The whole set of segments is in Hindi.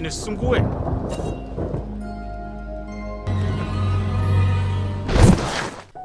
당신의 승부에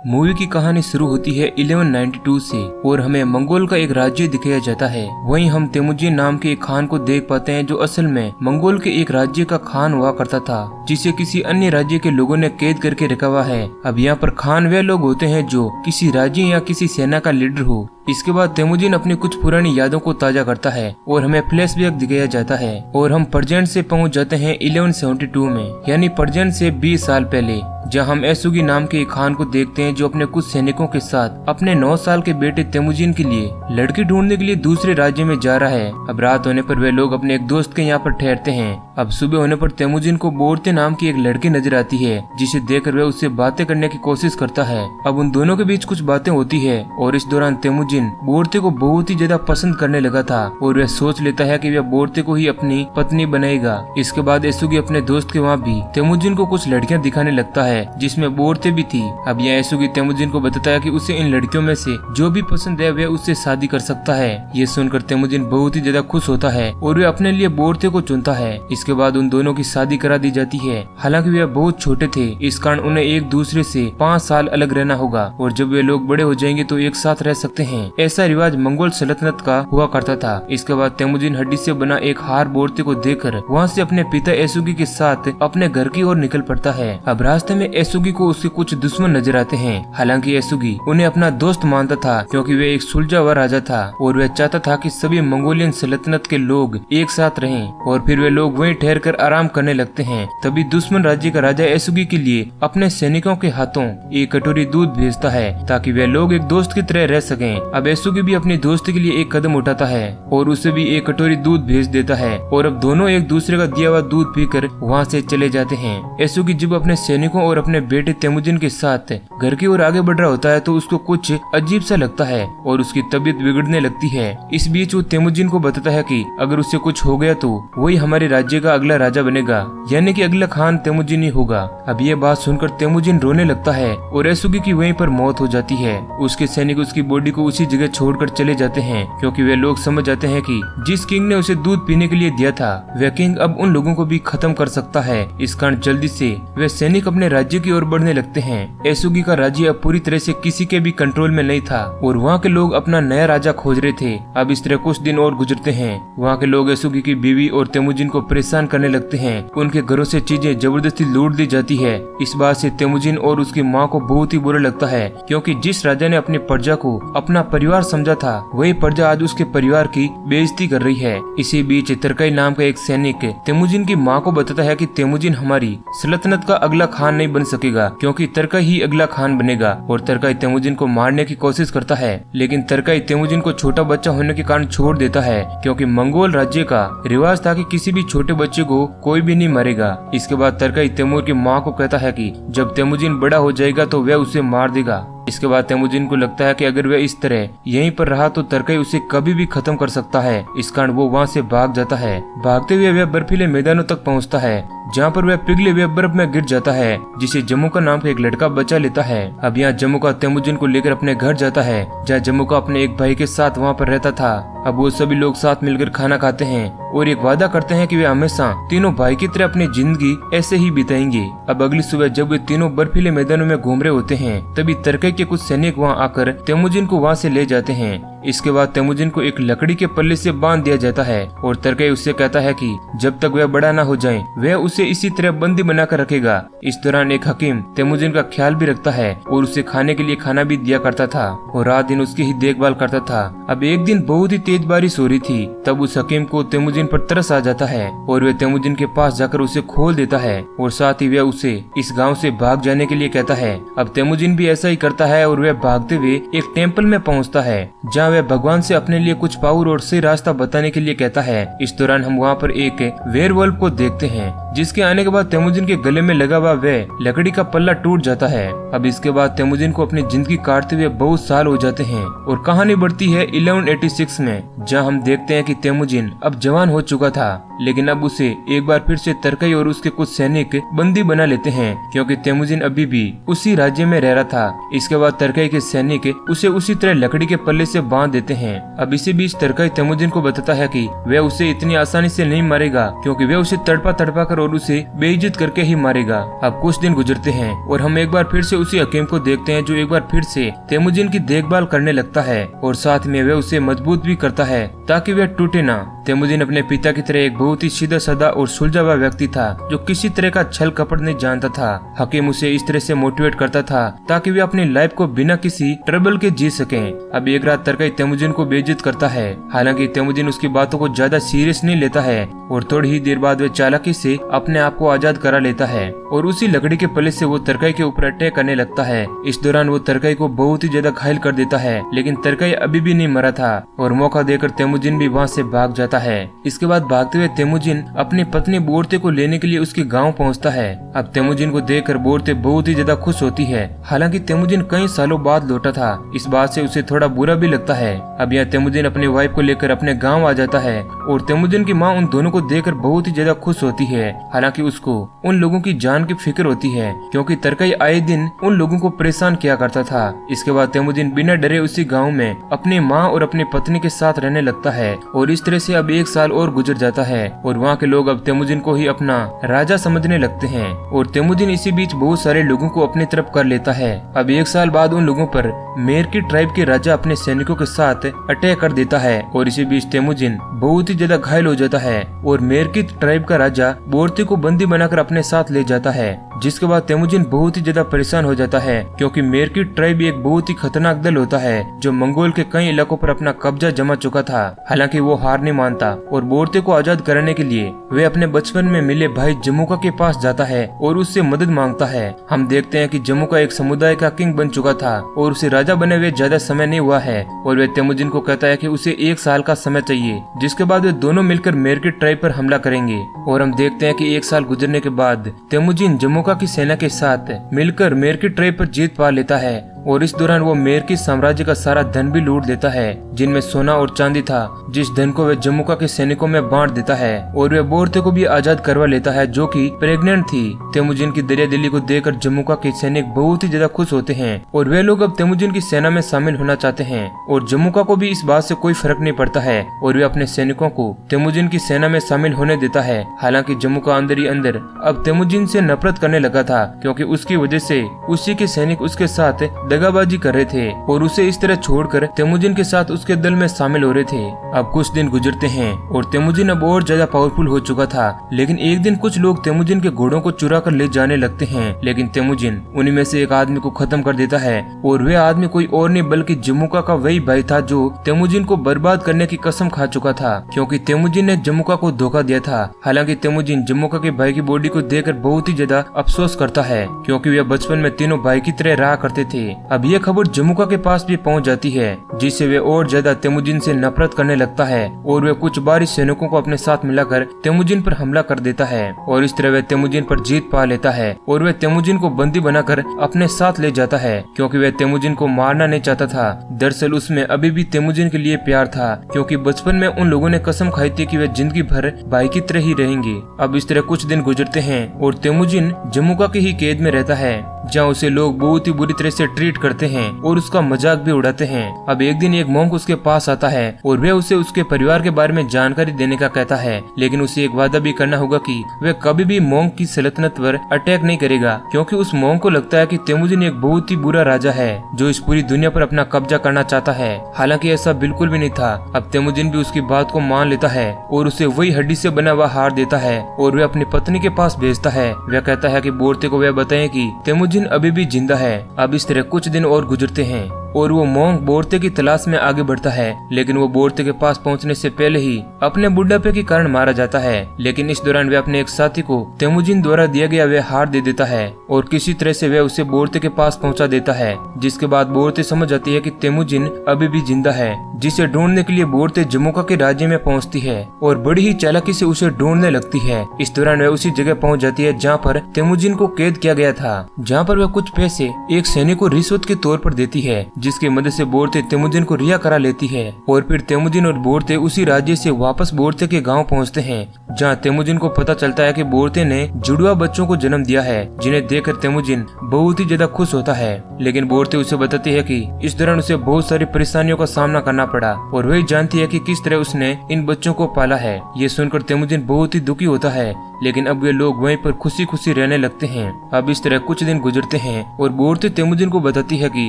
मूवी की कहानी शुरू होती है 1192 से और हमें मंगोल का एक राज्य दिखाया जाता है। वहीं हम तेमुजिन नाम के एक खान को देख पाते हैं जो असल में मंगोल के एक राज्य का खान हुआ करता था, जिसे किसी अन्य राज्य के लोगों ने कैद करके रखा हुआ है। अब यहाँ पर खान वे लोग होते हैं जो किसी राज्य या किसी सेना का लीडर हो। इसके बाद तेमुजिन अपनी कुछ पुरानी यादों को ताजा करता है और हमें फ्लैशबैक दिखाया जाता है और हम प्रेजेंट से पहुंच जाते हैं 1172 में, यानी प्रेजेंट से 20 साल पहले, जहां हम एसुगी नाम के एक खान को देखते हैं जो अपने कुछ सैनिकों के साथ अपने 9 साल के बेटे तेमुजिन के लिए लड़की ढूंढने के लिए दूसरे राज्य में जा रहा है। अब रात होने पर वे लोग अपने एक दोस्त के यहाँ पर ठहरते हैं। अब सुबह होने पर तेमुजिन को बोरते नाम की एक लड़की नजर आती है, जिसे देखकर वह उससे बातें करने की कोशिश करता है। अब उन दोनों के बीच कुछ बातें होती है और इस दौरान तेमुजिन बोरते को बहुत ही ज्यादा पसंद करने लगा था और वह सोच लेता है कि वह बोरते को ही अपनी पत्नी बनाएगा। इसके बाद एसुगी अपने दोस्त के वहाँ भी तेमुजिन को कुछ लड़कियां दिखाने लगता है, जिसमें बोरते भी थी। अब यह एसुगी तेमुजिन को बताता है कि उसे इन लड़कियों में से जो भी पसंद है वह उससे शादी कर सकता है। ये सुनकर तेमुजिन बहुत ही ज्यादा खुश होता है और वह अपने लिए बोरते को चुनता है। इसके बाद उन दोनों की शादी करा दी जाती है। हालांकि वे बहुत छोटे थे, इस कारण उन्हें एक दूसरे से 5 साल अलग रहना होगा और जब वे लोग बड़े हो जाएंगे तो एक साथ रह सकते हैं। ऐसा रिवाज मंगोल सल्तनत का हुआ करता था। इसके बाद तेमुजिन हड्डी से बना एक हार बोरते को देखकर वहाँ से अपने पिता एसुगी के साथ अपने घर की ओर निकल पड़ता है। अब रास्ते में एसुगी को उसके कुछ दुश्मन नजर आते हैं। हालांकि एसुगी उन्हें अपना दोस्त मानता था क्योंकि वे एक सुलझा हुआ राजा था और वह चाहता था कि सभी मंगोलियन सल्तनत के लोग एक साथ रहें और फिर वे लोग वहीं ठहर कर आराम करने लगते हैं। तभी दुश्मन राज्य का राजा एसुगी के लिए अपने सैनिकों के हाथों एक कटोरी दूध भेजता है ताकि वे लोग एक दोस्त की तरह रह सकें। अब एसुगी भी अपनी दोस्ती के लिए एक कदम उठाता है और उसे भी एक कटोरी दूध भेज देता है और अब दोनों एक दूसरे का दिया हुआ दूध पीकर वहाँ से चले जाते हैं। एसुगी जब अपने सैनिकों और अपने बेटे तेमुजिन के साथ घर की ओर आगे बढ़ रहा होता है तो उसको कुछ अजीब सा लगता है और उसकी तबीयत बिगड़ने लगती है। इस बीच वो तेमुजिन को बताता है कि अगर उससे कुछ हो गया तो वही हमारे राज्य का अगला राजा बनेगा, यानी कि अगला खान तेमुजिन ही होगा। अब ये बात सुनकर तेमुजिन रोने लगता है और एसुगी की वहीं पर मौत हो जाती है। उसके सैनिक उसकी बॉडी को उसी जगह छोड़कर चले जाते हैं क्योंकि वे लोग समझ जाते हैं कि जिस किंग ने उसे दूध पीने के लिए दिया था वह किंग अब उन लोगों को भी खत्म कर सकता है। इस कारण जल्दी से वे सैनिक अपने राज्य की ओर बढ़ने लगते हैं। एसुगी का राज्य अब पूरी तरह से किसी के भी कंट्रोल में नहीं था और वहाँ के लोग अपना नया राजा खोज रहे थे। अब इस तरह कुछ दिन और गुजरते हैं। वहाँ के लोग एसुगी की बीवी और तेमुजिन को परेशान करने लगते हैं। उनके घरों से चीजें जबरदस्ती लूट दी जाती है। इस बात से तेमुजिन और उसकी माँ को बहुत ही बुरा लगता है क्योंकि जिस राजा ने अपनी प्रजा को अपना परिवार समझा था वही प्रजा आज उसके परिवार की बेइज्जती कर रही है। इसी बीच तरकाई नाम का एक सैनिक तेमुजिन की माँ को बताता है कि तेमुजिन हमारी सल्तनत का अगला खान नहीं बन सकेगा क्योंकि तरकाई ही अगला खान बनेगा और तरकाई तेमुजिन को मारने की कोशिश करता है। लेकिन तरकाई तेमुजिन को छोटा बच्चा होने के कारण छोड़ देता है क्योंकि मंगोल राज्य का रिवाज था कि किसी भी छोटे बच्चे को कोई भी नहीं मारेगा। इसके बाद तरकाई तैमूर की माँ को कहता है कि जब तेमुजिन बड़ा हो जाएगा तो वह उसे मार देगा। इसके बाद तेमुजिन को लगता है कि अगर वह इस तरह यहीं पर रहा तो तरकाई उसे कभी भी खत्म कर सकता है। इस कारण वो वहाँ से भाग जाता है। भागते हुए वह बर्फीले मैदानों तक पहुँचता है जहाँ पर वह पिघले हुए बर्फ में गिर जाता है, जिसे जम्मू का नाम का एक लड़का बचा लेता है। अब यहाँ जम्मू का तेमुजिन को लेकर अपने घर जाता है जहाँ जम्मू का अपने एक भाई के साथ वहाँ पर रहता था। अब वो सभी लोग साथ मिलकर खाना खाते हैं और एक वादा करते हैं कि वे हमेशा तीनों भाई की तरह अपनी जिंदगी ऐसे ही बिताएंगे। अब अगली सुबह जब वे तीनों बर्फीले मैदानों में घूम रहे होते हैं तभी तरकाई के कुछ सैनिक वहाँ आकर तेमुजिन को वहाँ से ले जाते हैं। इसके बाद तेमुजिन को एक लकड़ी के पल्ले से बांध दिया जाता है और तरकाई उससे कहता है कि जब तक वह बड़ा ना हो जाए वह उसे इसी तरह बंदी बनाकर रखेगा। इस दौरान एक हकीम तेमुजिन का ख्याल भी रखता है और उसे खाने के लिए खाना भी दिया करता था और रात दिन उसकी ही देखभाल करता था। अब एक दिन बहुत ही तेज बारिश हो रही थी, तब उस हकीम को तेमुजिन पर तरस आ जाता है और वह तेमुजिन के पास जाकर उसे खोल देता है और साथ ही वह उसे इस गाँव से भाग जाने के लिए कहता है। अब तेमुजिन भी ऐसा ही करता है और वह भागते हुए एक टेम्पल में पहुँचता है जहाँ वह भगवान से अपने लिए कुछ पावर और सही रास्ता बताने के लिए कहता है। इस दौरान हम वहाँ पर एक वेयरवुल्फ को देखते हैं जिसके आने के बाद तेमुजिन के गले में लगा हुआ वह लकड़ी का पल्ला टूट जाता है। अब इसके बाद तेमुजिन को अपनी जिंदगी काटते हुए बहुत साल हो जाते हैं और कहानी बढ़ती है 1186 में जहाँ हम देखते हैं कि तेमुजिन अब जवान हो चुका था। लेकिन अब उसे एक बार फिर से तरकई और उसके कुछ सैनिक बंदी बना लेते हैं, क्योंकि तेमुजिन अभी भी उसी राज्य में रह रहा था। इसके बाद तरकई के सैनिक उसे उसी तरह लकड़ी के पल्ले से बांध देते हैं। अब इसी बीच तरकई तेमुजिन को बताता है कि वह उसे इतनी आसानी से नहीं मारेगा, क्योंकि वह उसे तड़पा तड़पा कर और उसे बेइज्जत करके ही मारेगा। अब कुछ दिन गुजरते हैं और हम एक बार फिर से उसी हकीम को देखते हैं, जो एक बार फिर से तेमुजिन की देखभाल करने लगता है और साथ में वह उसे मजबूत भी करता है ताकि वह टूटे ना। तेमुजिन अपने पिता की तरह एक बहुत ही सीधा साधा और सुलझा हुआ व्यक्ति था, जो किसी तरह का छल कपट नहीं जानता था। हकीम उसे इस तरह से मोटिवेट करता था ताकि वे अपनी लाइफ को बिना किसी ट्रबल के जी सकें। अब एक रात तरकई तेमुजिन को बेइज्जत करता है, हालांकि तेमुजिन उसकी बातों को ज्यादा सीरियस नहीं लेता है और थोड़ी ही देर बाद वह चालाकी से अपने आप को आजाद करा लेता है और उसी लकड़ी के पल्ले से वो तरकई के ऊपर अटैक करने लगता है। इस दौरान वो तरकई को बहुत ही ज्यादा घायल कर देता है, लेकिन तरकई अभी भी नहीं मरा था और मौका देकर तेमुजिन भी वहाँ से भाग जाता है। इसके बाद भागते हुए तेमुजिन अपनी पत्नी बोरते को लेने के लिए उसके गाँव पहुँचता है। अब तेमुजिन को देखकर बोरते बहुत ही ज्यादा खुश होती है। हालांकि तेमुजिन कई सालों बाद लौटा था, इस बात से उसे थोड़ा बुरा भी लगता है। अब यहाँ तेमुजिन अपनी वाइफ को लेकर अपने गाँव आ जाता है और तेमुजिन की माँ उन दोनों को देखकर बहुत ही ज्यादा खुश होती है। हालांकि उसको उन लोगों की जान की फिक्र होती है, क्योंकि तरकई आए दिन उन लोगों को परेशान किया करता था। इसके बाद तेमुजिन बिना डरे उसी गाँव में अपनी माँ और अपनी पत्नी के साथ रहने लगता है और इस तरह से अब 1 साल और गुजर जाता है और वहाँ के लोग अब तेमुजिन को ही अपना राजा समझने लगते हैं और तेमुजिन इसी बीच बहुत सारे लोगों को अपनी तरफ कर लेता है। अब 1 साल बाद उन लोगों पर मेरकी ट्राइब के राजा अपने सैनिकों के साथ अटैक कर देता है और इसी बीच तेमुजिन बहुत ही ज्यादा घायल हो जाता है और मेरकी ट्राइब का राजा बोरते को बंदी बनाकर अपने साथ ले जाता है। जिसके बाद तेमुजिन बहुत ही ज्यादा परेशान हो जाता है, क्योंकि मेरकी ट्राइब एक बहुत ही खतरनाक दल होता है जो मंगोल के कई इलाकों पर अपना कब्जा जमा चुका था। हालांकि वो हार नहीं मानता और बोरते को आजाद कराने के लिए वे अपने बचपन में मिले भाई जमुका के पास जाता है और उससे मदद मांगता है। हम देखते हैं कि जमुका एक समुदाय का किंग बन चुका था और उसे राजा बने हुए ज्यादा समय नहीं हुआ है और वे तेमुजिन को कहता है कि उसे 1 साल का समय चाहिए, जिसके बाद वे दोनों मिलकर मेरकी ट्राइब पर हमला करेंगे। और हम देखते हैं कि 1 साल गुजरने के बाद तेमुजिन जमुका की सेना के साथ मिलकर मेरकी ट्राइब पर जीत पा लेता है और इस दौरान वो मेरकी साम्राज्य का सारा धन भी लूट लेता है, जिनमें सोना और चांदी था, जिस धन को वह जमुका के सैनिकों में बांट देता है और वह बोरते को भी आजाद करवा लेता है, जो कि प्रेग्नेंट थी। तेमुजिन की दरिया दिली को देखकर जमुका के सैनिक बहुत ही ज्यादा खुश होते हैं और वे लोग अब तेमुजिन की सेना में शामिल होना चाहते हैं और जमुका को भी इस बात से कोई फर्क नहीं पड़ता है और वे अपने सैनिकों को तेमुजिन की सेना में शामिल होने देता है। हालांकि जमुका अंदर ही अंदर अब तेमुजिन से नफरत करने लगा था, क्योंकि उसकी वजह से उसी के सैनिक उसके साथ दगाबाजी कर रहे थे और उसे इस तरह छोड़कर तेमुजिन के साथ उसके दल में शामिल हो रहे थे। अब कुछ दिन गुजरते हैं और तेमुजिन अब और ज्यादा पावरफुल हो चुका था, लेकिन एक दिन कुछ लोग तेमुजिन के घोड़ों को चुरा कर ले जाने लगते हैं, लेकिन तेमुजिन उन्हीं में से एक आदमी को खत्म कर देता है और वह आदमी कोई और नहीं बल्कि जमुका का वही भाई था जो तेमुजिन को बर्बाद करने की कसम खा चुका था, क्योंकि तेमुजिन ने जमुका को धोखा दिया था। हालांकि तेमुजिन जमुका के भाई की बॉडी को देखकर बहुत ही ज्यादा अफसोस करता है, क्योंकि वे बचपन में तीनों भाई की तरह रहा करते थे। अब यह खबर जमुका के पास भी पहुंच जाती है, जिससे वे और ज्यादा तेमुजिन से नफरत करने लगता है और वे कुछ बारी सैनिकों को अपने साथ मिलाकर तेमुजिन पर हमला कर देता है और इस तरह वे तेमुजिन पर जीत पा लेता है और वे तेमुजिन को बंदी बनाकर अपने साथ ले जाता है, क्योंकि वे तेमुजिन को मारना नहीं चाहता था। दरअसल उसमें अभी भी तेमुजिन के लिए प्यार था, क्योंकि बचपन में उन लोगों ने कसम खाई थी कि वे जिंदगी भर भाई की तरह ही रहेंगे। अब इस तरह कुछ दिन गुजरते हैं और तेमुजिन जमुका की ही कैद में रहता है, जहाँ उसे लोग बहुत ही बुरी तरह से ट्रीट करते हैं और उसका मजाक भी उड़ाते हैं। अब एक दिन एक मोंक उसके पास आता है और वह उसे उसके परिवार के बारे में जानकारी देने का कहता है, लेकिन उसे एक वादा भी करना होगा कि वह कभी भी मोंक की सल्तनत पर अटैक नहीं करेगा, क्योंकि उस मोंक को लगता है कि तेमुजिन एक बहुत ही बुरा राजा है जो इस पूरी दुनिया पर अपना कब्जा करना चाहता है। हालांकि ऐसा बिल्कुल भी नहीं था। अब तेमुजिन भी उसकी बात को मान लेता है और उसे वही हड्डी से बना हुआ हार देता है और वह अपनी पत्नी के पास भेजता है। वह कहता है कि बोरते को वह बताए कि तेमुजिन अभी भी जिंदा है। अब इस तरह कुछ दिन और गुजरते हैं और वो मोंक बोरते की तलाश में आगे बढ़ता है, लेकिन वो बोरते के पास पहुंचने से पहले ही अपने बुढ़ापे के कारण मारा जाता है। लेकिन इस दौरान वह अपने एक साथी को तेमुजिन द्वारा दिया गया वह हार दे देता है और किसी तरह से वह उसे बोरते के पास पहुंचा देता है, जिसके बाद बोरते समझ जाती है कि तेमुजिन अभी भी जिंदा है, जिसे ढूंढने के लिए बोरते जमुका के राज्य में पहुंचती है और बड़ी ही चालाकी से उसे ढूंढने लगती है। इस दौरान वह उसी जगह पहुंच जाती है जहाँ पर तेमुजिन को कैद किया गया था, जहाँ पर वह कुछ पैसे एक सैनिक को रिश्वत के तौर पर देती है, जिसकी मदद से बोरते तेमुजिन को रिहा करा लेती है और फिर तेमुजिन और बोरते उसी राज्य से वापस बोरते के गांव पहुंचते हैं, जहां तेमुजिन को पता चलता है कि बोरते ने जुड़वा बच्चों को जन्म दिया है, जिन्हें देखकर तेमुजिन बहुत ही ज्यादा खुश होता है। लेकिन बोरते उसे बताती है कि इस दौरान उसे बहुत सारी परेशानियों का सामना करना पड़ा और वही जानती है कि किस तरह उसने इन बच्चों को पाला है। ये सुनकर तेमुजिन बहुत ही दुखी होता है, लेकिन अब वे लोग वहीं पर खुशी खुशी रहने लगते हैं। अब इस तरह कुछ दिन गुजरते हैं और बोरते तेमुजिन को बताती है कि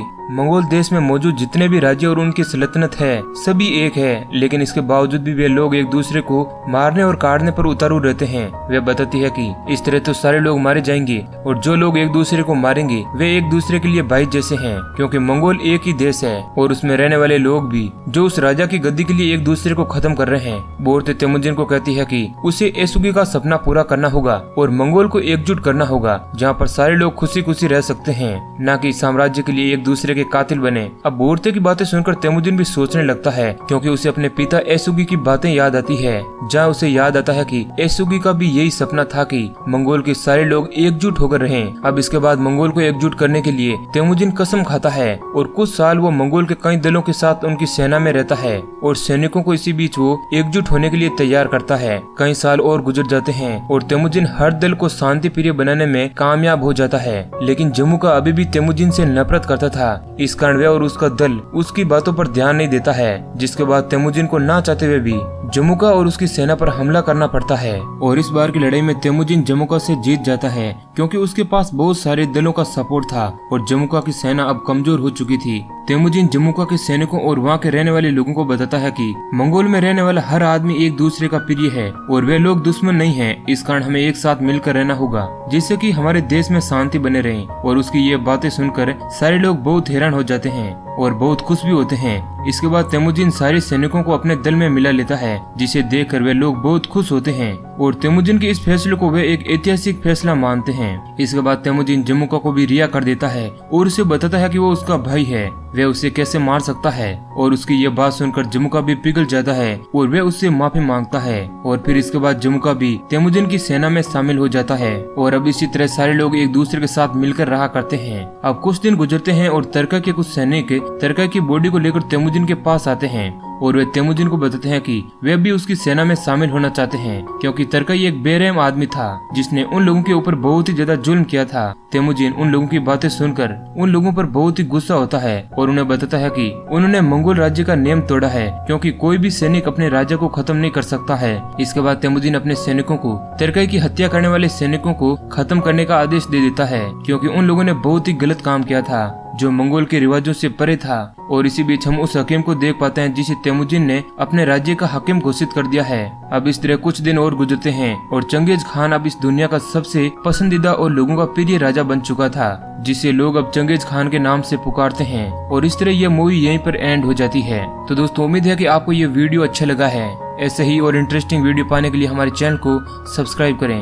मंगोल देश में मौजूद जितने भी राज्य और उनकी सल्तनत है सभी एक है, लेकिन इसके बावजूद भी वे लोग एक दूसरे को मारने और काटने पर उतारू रहते हैं। वे बताती है कि इस तरह तो सारे लोग मारे जाएंगे और जो लोग एक दूसरे को मारेंगे वे एक दूसरे के लिए भाई जैसे हैं, क्योंकि मंगोल एक ही देश है और उसमें रहने वाले लोग भी जो उस राजा की गद्दी के लिए एक दूसरे को खत्म कर रहे हैं। बोरते तेमुजिन को कहती है कि उसे एसुगी का सपना पूरा करना होगा और मंगोल को एकजुट करना होगा, जहाँ पर सारे लोग खुशी खुशी रह सकते हैं, न कि साम्राज्य के लिए एक दूसरे के कातिल बने। अब बोरते की बातें सुनकर तेमुजिन भी सोचने लगता है, क्योंकि उसे अपने पिता एसुगी की बातें याद आती है, जहाँ उसे याद आता है कि एसुगी का भी यही सपना था कि मंगोल के सारे लोग एकजुट होकर रहें। अब इसके बाद मंगोल को एकजुट करने के लिए तेमुजिन कसम खाता है और कुछ साल वो मंगोल के कई दलों के साथ उनकी सेना में रहता है और सैनिकों को इसी बीच वो एकजुट होने के लिए तैयार करता है। कई साल और गुजर जाते हैं और तेमुजिन हर दल को शांति प्रिय बनाने में कामयाब हो जाता है, लेकिन जमुका अभी भी तेमुजिन से नफरत करता था। इस कारण वह और उसका दल उसकी बातों पर ध्यान नहीं देता है, जिसके बाद तेमुजिन को ना चाहते हुए भी जमुका और उसकी सेना पर हमला करना पड़ता है और इस बार की लड़ाई में तेमुजिन जमुका से जीत जाता है, क्योंकि उसके पास बहुत सारे दलों का सपोर्ट था और जमुका की सेना अब कमजोर हो चुकी थी। तेमुजिन जमुका के सैनिकों और वहाँ के रहने वाले लोगों को बताता है कि मंगोल में रहने वाला हर आदमी एक दूसरे का प्रिय है और वे लोग दुश्मन नहीं हैं। इस कारण हमें एक साथ मिलकर रहना होगा, जिससे कि हमारे देश में शांति बने रहे। और उसकी ये बातें सुनकर सारे लोग बहुत हैरान हो जाते हैं और बहुत खुश भी होते हैं। इसके बाद तेमुजिन सारे सैनिकों को अपने दल में मिला लेता है, जिसे देखकर वे लोग बहुत खुश होते हैं और तेमुजिन के इस फैसले को वे एक ऐतिहासिक फैसला मानते हैं। इसके बाद तेमुजिन जमुका को भी रिहा कर देता है और उसे बताता है कि वो उसका भाई है, वह उसे कैसे मार सकता है। और उसकी ये बात सुनकर जमुका भी पिघल जाता है और वह उससे माफी मांगता है और फिर इसके बाद जमुका भी तेमुजिन की सेना में शामिल हो जाता है और अब इसी तरह सारे लोग एक दूसरे के साथ मिलकर रहा करते हैं। अब कुछ दिन गुजरते हैं और तरका के कुछ सैनिक तरका की बॉडी को लेकर तेमुजिन के पास आते हैं और वे तेमुजिन को बताते हैं कि वे भी उसकी सेना में शामिल होना चाहते हैं, क्योंकि तरकाई एक बेरहम आदमी था जिसने उन लोगों के ऊपर बहुत ही ज्यादा जुल्म किया था। तेमुजिन उन लोगों की बातें सुनकर उन लोगों पर बहुत ही गुस्सा होता है और उन्हें बताता है कि उन्होंने मंगोल राज्य का नियम तोड़ा है, क्योंकि कोई भी सैनिक अपने राज्य को खत्म नहीं कर सकता है। इसके बाद तेमुजिन अपने सैनिकों को तरकाई की हत्या करने वाले सैनिकों को खत्म करने का आदेश दे देता है, क्योंकि उन लोगों ने बहुत ही गलत काम किया था जो मंगोल के रिवाजों से परे था। और इसी बीच हम उस हकीम को देख पाते हैं जिसे तेमुजिन ने अपने राज्य का हकीम घोषित कर दिया है। अब इस तरह कुछ दिन और गुजरते हैं और चंगेज खान अब इस दुनिया का सबसे पसंदीदा और लोगों का प्रिय राजा बन चुका था, जिसे लोग अब चंगेज खान के नाम से पुकारते हैं। और इस तरह यह मूवी यहीं पर एंड हो जाती है। तो दोस्तों, उम्मीद है कि आपको ये वीडियो अच्छा लगा है। ऐसे ही और इंटरेस्टिंग वीडियो पाने के लिए हमारे चैनल को सब्सक्राइब करें।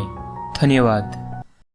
धन्यवाद।